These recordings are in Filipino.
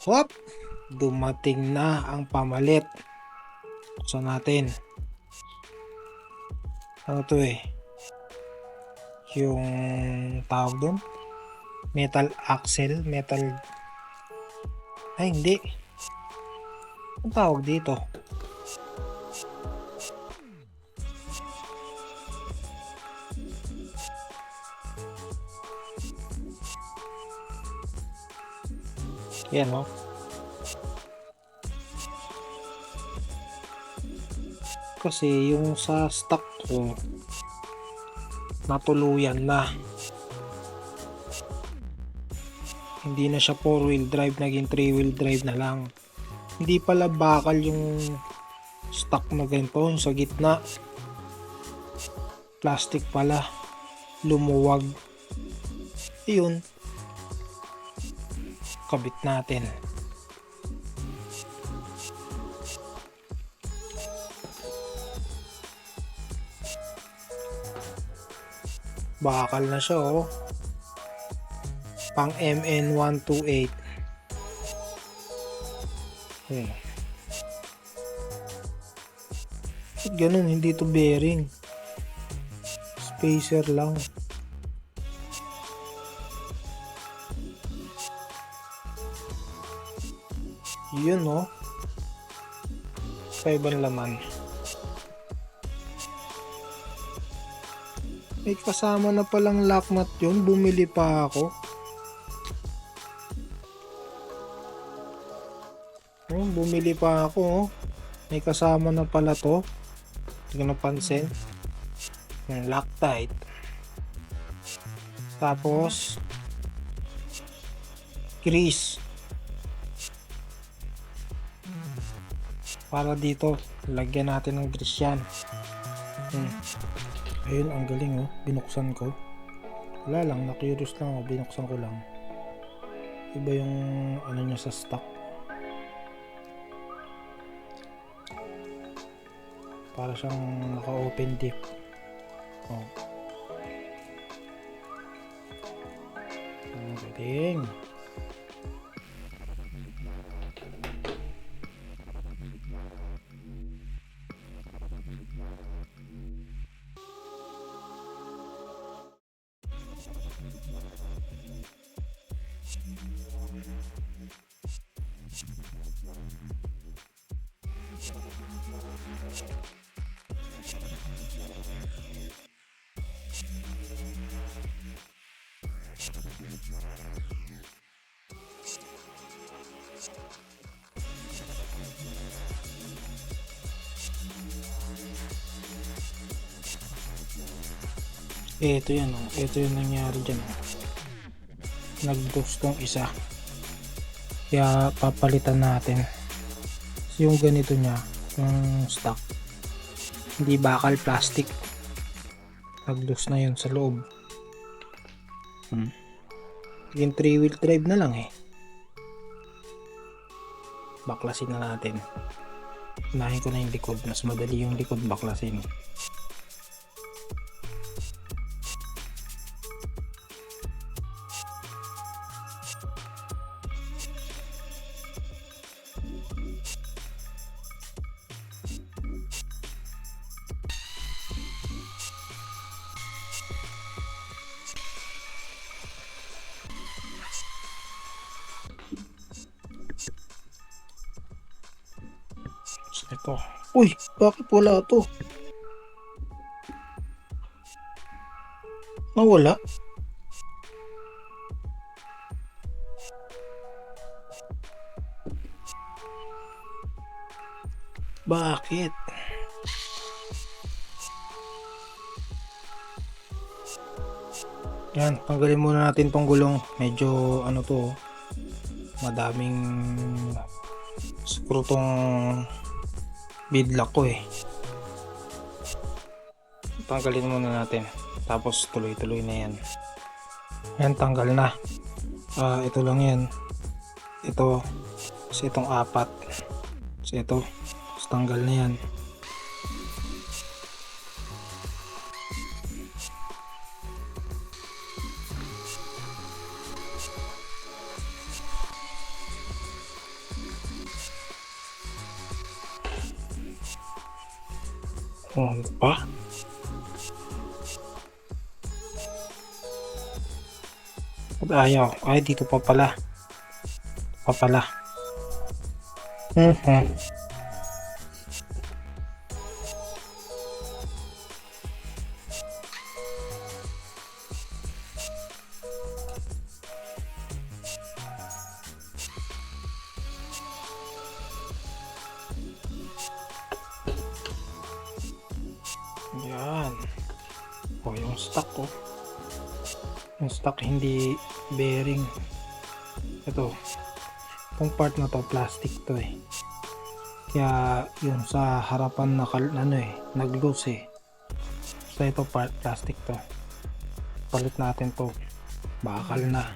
Hop! Dumating na ang pamalit. Buksan natin. Ano to eh? Yung tawag doon? Metal axle? Metal... Ay, hindi. Ang tawag dito? Yan o. Kasi yung sa stock ko natuluyan na. Hindi na siya 4-wheel drive, naging 3-wheel drive na lang. Hindi pala bakal yung stock na ganito, yung sa gitna. Plastic pala. Lumuwag. Iyon. Kabit natin. Bakal na siya oh. Pang MN128. Ganun, hindi to bearing. Spacer lang. Yun oh. Kaibang laman. May kasama na palang lock nut yun. Bumili pa ako. Oh, bumili pa ako oh. May kasama na pala to. Hindi ko napansin. Yung Loctite. Tapos grease. Para dito, lagyan natin ng grease yan. Ayun, ang galing oh. Binuksan ko. Wala lang, na-curious lang ako. Binuksan ko lang. Iba yung ano niya sa stock. Para siyang naka-open tip. Oh. Ang galing. Ito yan oh. Ito yung nangyari dyan oh. Nag-boost tong isa. Kaya papalitan natin. Yung ganito niya, yung stock. Hindi bakal, plastic. Nag-loose na yun sa loob. Yung 3-wheel drive na lang eh. Baklasin na natin. Unahin ko na yung likod. Mas madali yung likod baklasin. Ito. Uy, bakit wala to? Nawala? Bakit? Yan, tanggalin muna natin tong gulong. Medyo ano to, madaming screw tong beadlock ko eh. Tanggalin muna natin. Tapos tuloy-tuloy na yan. Yan, tanggal na. Ito lang yan. Ito. Kasi itong apat. Kasi ito. Tapos tanggal na yan. Oh, ano pa? Ayaw. Ay, dito pa pala. Pa pala. Yan. O, yung stock ko. Yung stock hindi bearing. Ito. Itong part na to, plastic to eh. Kaya yung sa harapan na nag-loose eh. So ito part, plastic to. Palit natin to. Bakal na.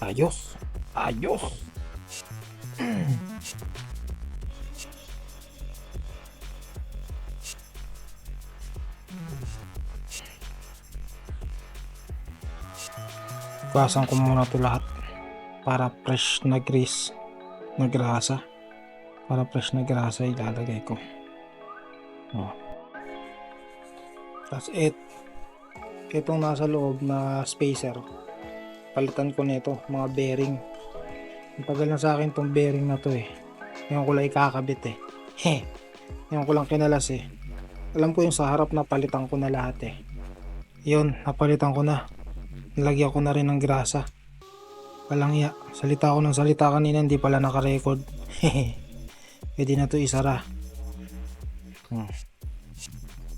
Ayos. Ayos. Gasan ko muna to lahat para fresh na grease na grasa, para fresh na grasa ilalagay ko. Tapos itong nasa loob na spacer, palitan ko nito mga bearing. Ang tagal na sa akin tong bearing na to eh. Ngayon ko lang ikakabit eh. Ngayon ko lang kinalas eh. Alam ko yung sa harap na palitan ko na lahat eh. Yun, napalitan ko na. Nilagyan ko na rin ng grasa. Palangya, salita ako ng salita kanina, hindi pala naka-record. Pwede na to isara.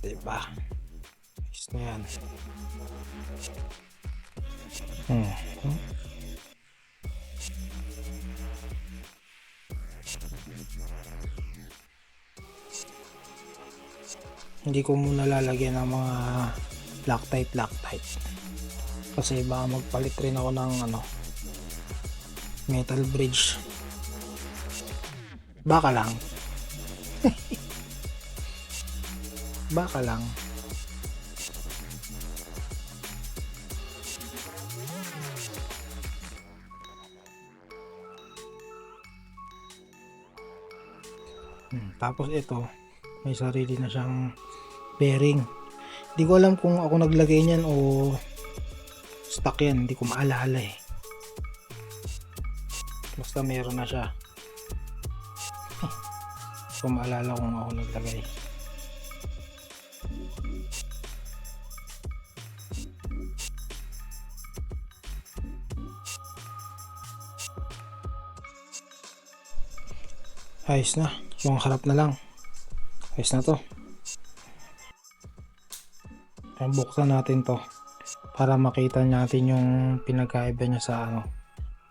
Diba? Is na yan. Hindi ko muna lalagyan ng mga Loctite. Kasi baka magpalit rin ako ng metal bridge. Baka lang. Baka lang. Tapos ito, may sarili na siyang bearing. Hindi ko alam kung ako naglagay niyan o stock yan, hindi ko maalala eh. Basta meron na siya. Hindi ko maalala kung ako naglagay. Ayos na, yung harap na lang. Ayos na to. Buksan natin to para makita natin yung pinagkaiba niya sa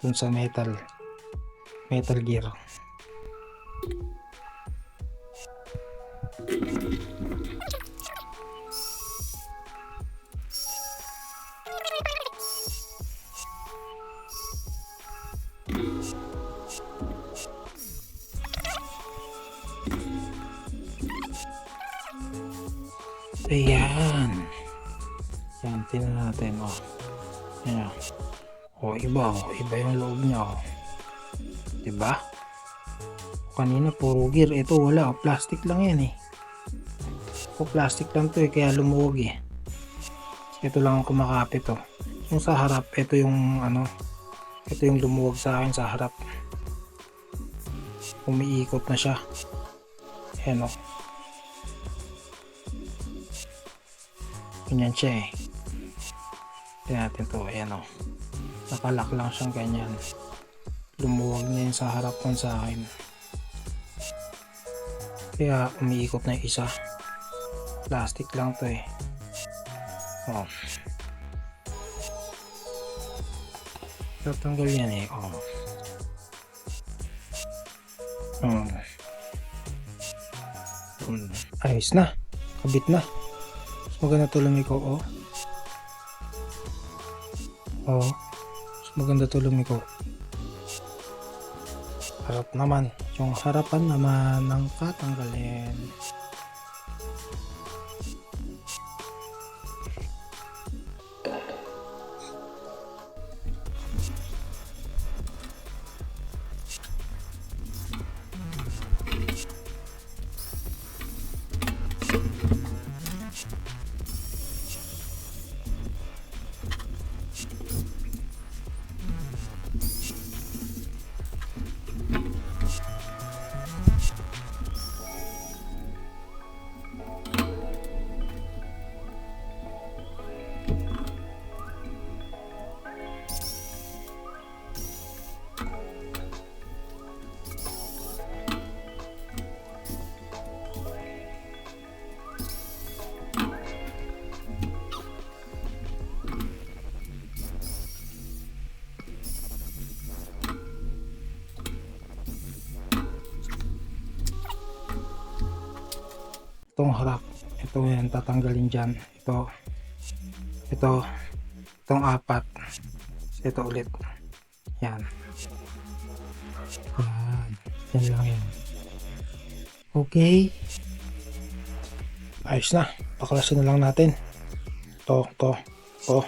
dun sa metal gear. Ayan. Yan, tingnan natin, Ayan. Iba yung loob niya, Diba? Kanina puro gear, ito wala, plastic lang yan eh. Plastic lang to eh, kaya lumuwag eh. Ito lang ang kumakapit Yung sa harap, ito yung ito yung lumuwag sa akin sa harap. Umiikot na siya. Ayan ganyan siya eh. Tingnan natin to, ayan nakalak lang siyang ganyan. Lumuwag na yun sa harapan sa akin, kaya umiikot na yung isa. Plastic lang to eh. Tatanggal yan eh. Ayos na, kabit na. Maganda to lumiko maganda to lumiko. Harap naman, yung harapan naman ng katanggalin. itong harap, ito yan tatanggalin dyan, itong apat, ito ulit, yan yan lang yan. Okay, ayos na, paklasin na lang natin to ito oh.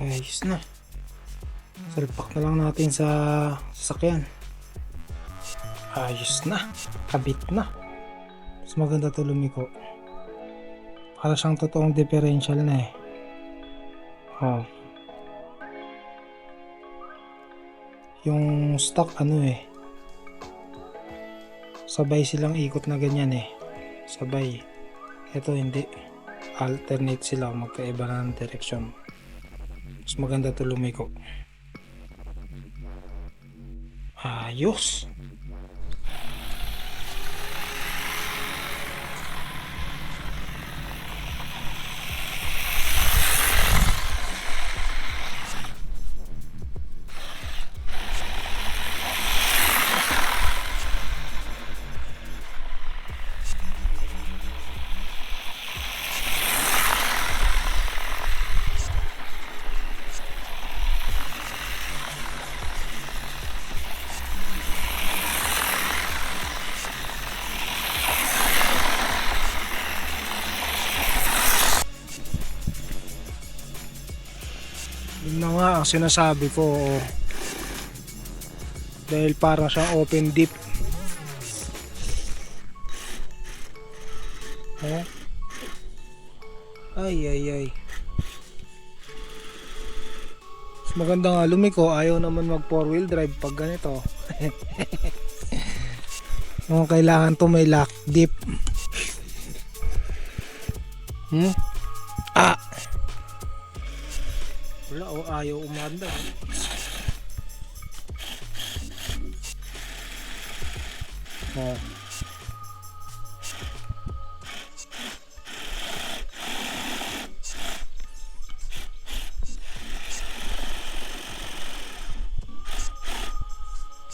Ayos na. Salpak na lang natin sa sasakyan. Ayos na. Kabit na. Mas maganda to lumiko. Para siyang totoong differential na eh. Oh. Yung stock ano eh. Sabay silang ikot na ganyan eh. Sabay. Ito hindi. Alternate sila. Magkaiba na ng direksyon. Mas maganda to lumiko. Ayos. Yun na nga ang sinasabi ko, dahil parang siyang open deep. Ay. Mas maganda nga lumiko, ayaw naman mag 4-wheel drive pag ganito. Kung kailangan to may lock dip. Ah! Wala o, ayaw umanda. Oh.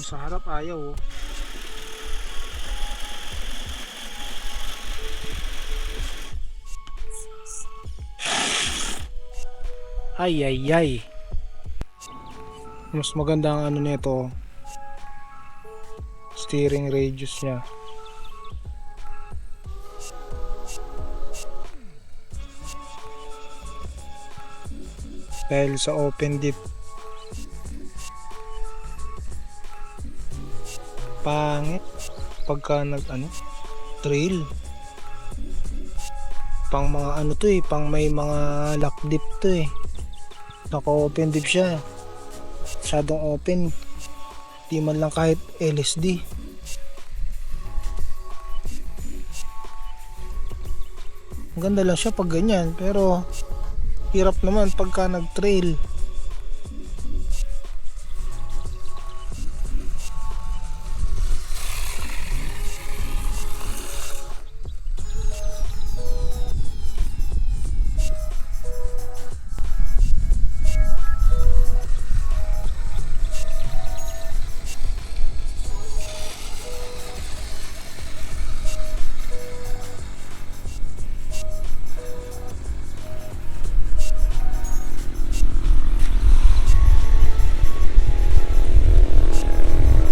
Sa harap ayaw oh. Ay ay ay. Mas maganda ang ano nito, steering radius niya. Dahil sa open dip, pangit pagka nag trail. Pang mga ano to eh, pang may mga lock dip to eh. Naka open dip siya, masyadong open, di man lang kahit LSD. Ang ganda lang siya pag ganyan, pero hirap naman pagka nag trail.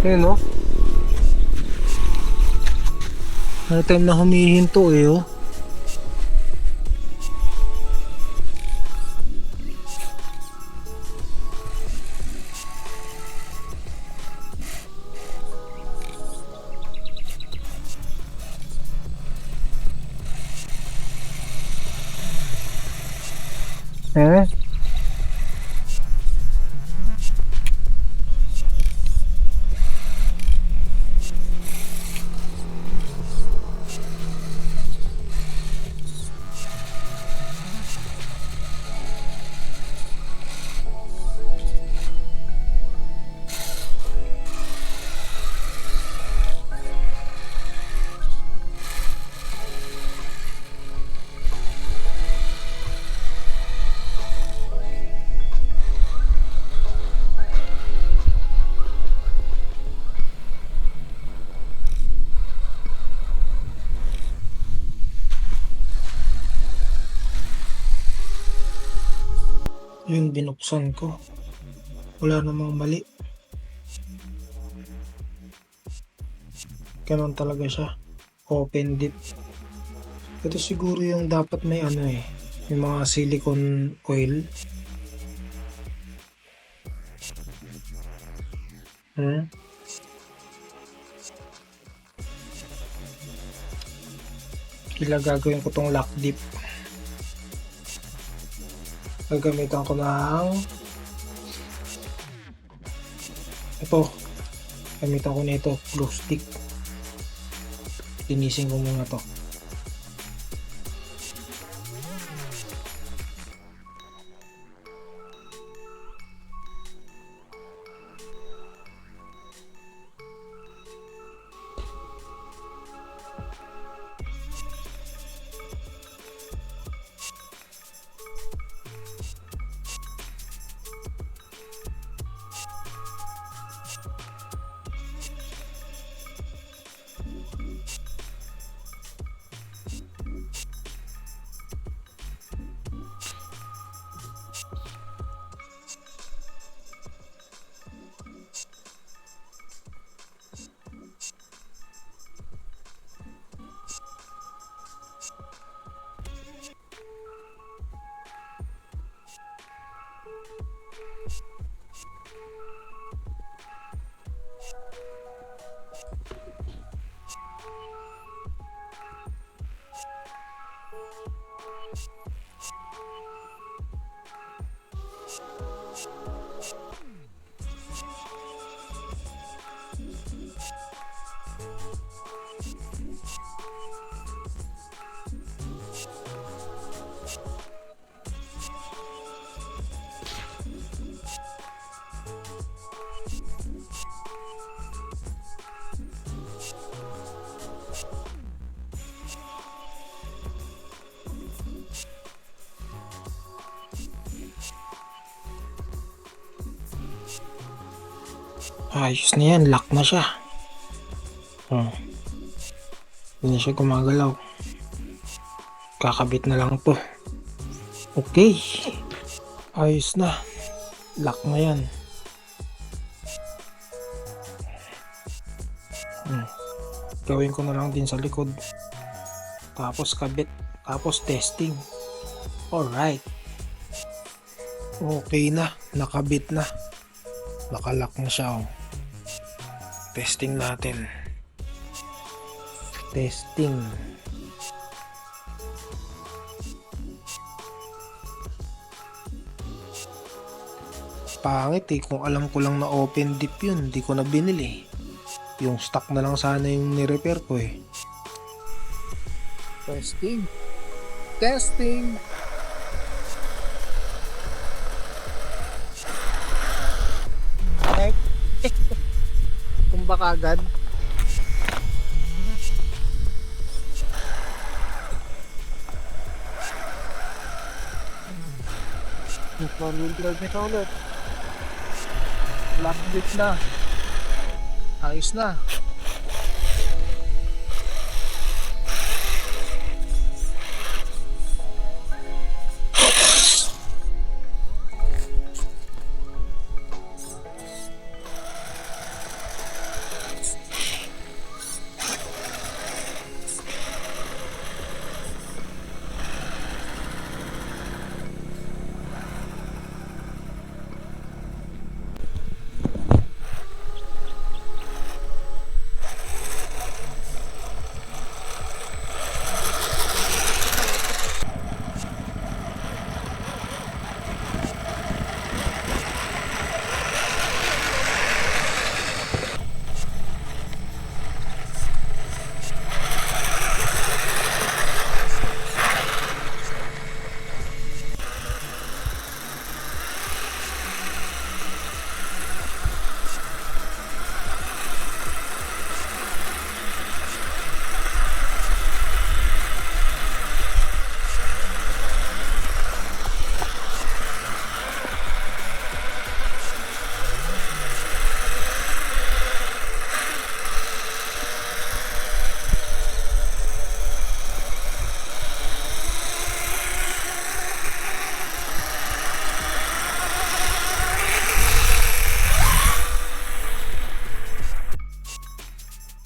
Ayun no? May time na humihinto eh oh. Eh? Yun, binuksan ko. Wala namang mali. Ganon talaga siya. Open dip. Ito siguro yung dapat may ano eh. Yung mga silicone oil. Kila gagawin ko tong lock dip. Gagamitan ko ng ito. Gamitan ko nito, glue stick. Linisin ko muna to. Ayos na yan, lock na siya. Oh, hindi na siya gumagalaw. Kakabit na lang to. Okay. Ayos na. Lock na yan. Gawin ko na lang din sa likod. Tapos kabit. Tapos testing. Alright. Okay na. Nakabit na. Nakalock na siya. Oh. Testing natin. Testing. Pangit eh. Kung alam ko lang na open dip yun, di ko na binili. Yung stock na lang sana yung ni-repair ko eh. Testing. Testing. Kung baka agad. Four-wheel drive nito ulit. Lock bit na. Ayos na.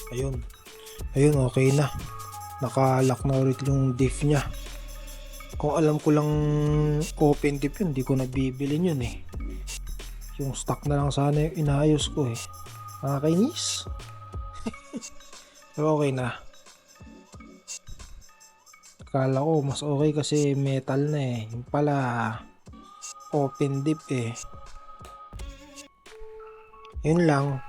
Ayun. Ayun, okay na. Naka-lock na ulit yung diff niya. Kung alam ko lang open diff yun, di ko nabibili yun eh. Yung stock na lang sana yung inaayos ko eh. Nakakainis. Pero okay na. Akala ko mas okay kasi metal na eh. Yung pala open diff eh. Yun lang.